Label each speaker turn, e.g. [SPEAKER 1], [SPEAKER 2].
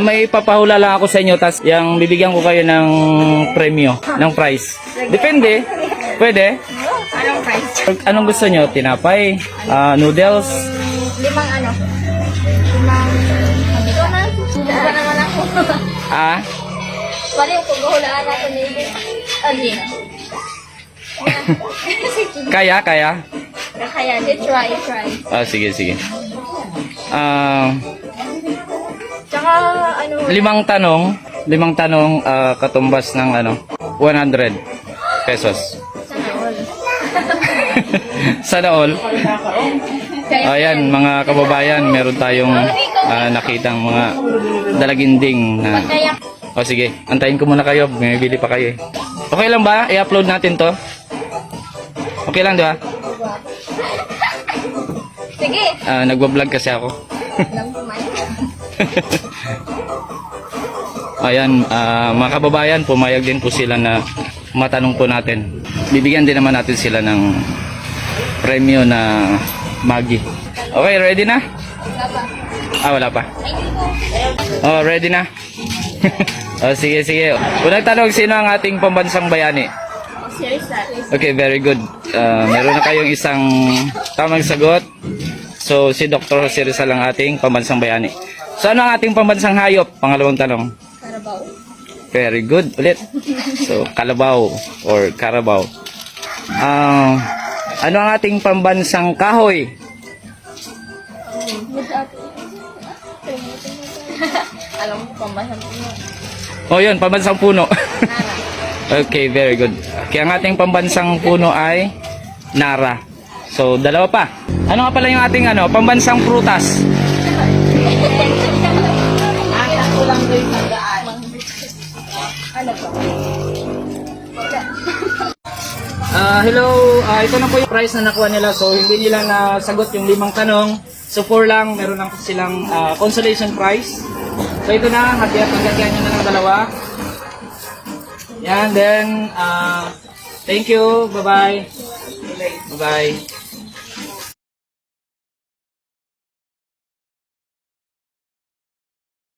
[SPEAKER 1] May papahula lang ako sa inyo, tas yung bibigyan ko kayo ng premyo, ng price. Depende. Pwede?
[SPEAKER 2] Anong price?
[SPEAKER 1] Anong gusto nyo? Tinapay? Noodles?
[SPEAKER 2] Limang ano? Limang... Ito na. Subukan naman ako. Wala yung paghuhulaan natin nito. Hindi.
[SPEAKER 1] Kaya?
[SPEAKER 2] Kaya. Try.
[SPEAKER 1] Sige.
[SPEAKER 2] Tsaka ano...
[SPEAKER 1] Limang tanong, katumbas ng 100 pesos.
[SPEAKER 2] Sana all.
[SPEAKER 1] Sana all. Ayan, mga kababayan, meron tayong nakitang mga dalaginding. Sige, antayin ko muna kayo. Bumibili pa kayo. Okay lang ba? I-upload natin to. Okay lang, di ba?
[SPEAKER 2] Sige.
[SPEAKER 1] Nagbablog kasi ako. Ayan, mga kababayan, pumayag din po sila na matanong po natin. Bibigyan din naman natin sila ng premyo na Maggi. Okay, ready na? Wala pa. Ready na? Sige. Unang tanong, sino ang ating pambansang bayani? Okay, very good. Meron na kayong isang tamang sagot. So, si Dr. Jose Rizal ang ating pambansang bayani. So, ano ang ating pambansang hayop? Pangalawang tanong.
[SPEAKER 2] Carabao.
[SPEAKER 1] Very good. Ulit. So, kalabaw or Carabao. Ano ang ating pambansang kahoy?
[SPEAKER 2] Alam mo pambansang puno.
[SPEAKER 1] Yun, pambansang puno. Okay, very good. Kaya ang ating pambansang puno ay Nara. So, dalawa pa. Ano nga pala yung ating pambansang prutas?
[SPEAKER 2] Ako lang doon magaan. Ano ba?
[SPEAKER 1] Hello, ito na po yung price na nakuha nila. So, hindi nila nasagot yung 5 tanong. So, 4 lang. Meron lang silang consolation prize. So, ito na. Hati-hatihan nyo na ng dalawa. Yan, then, thank you. Bye-bye. Bye-bye.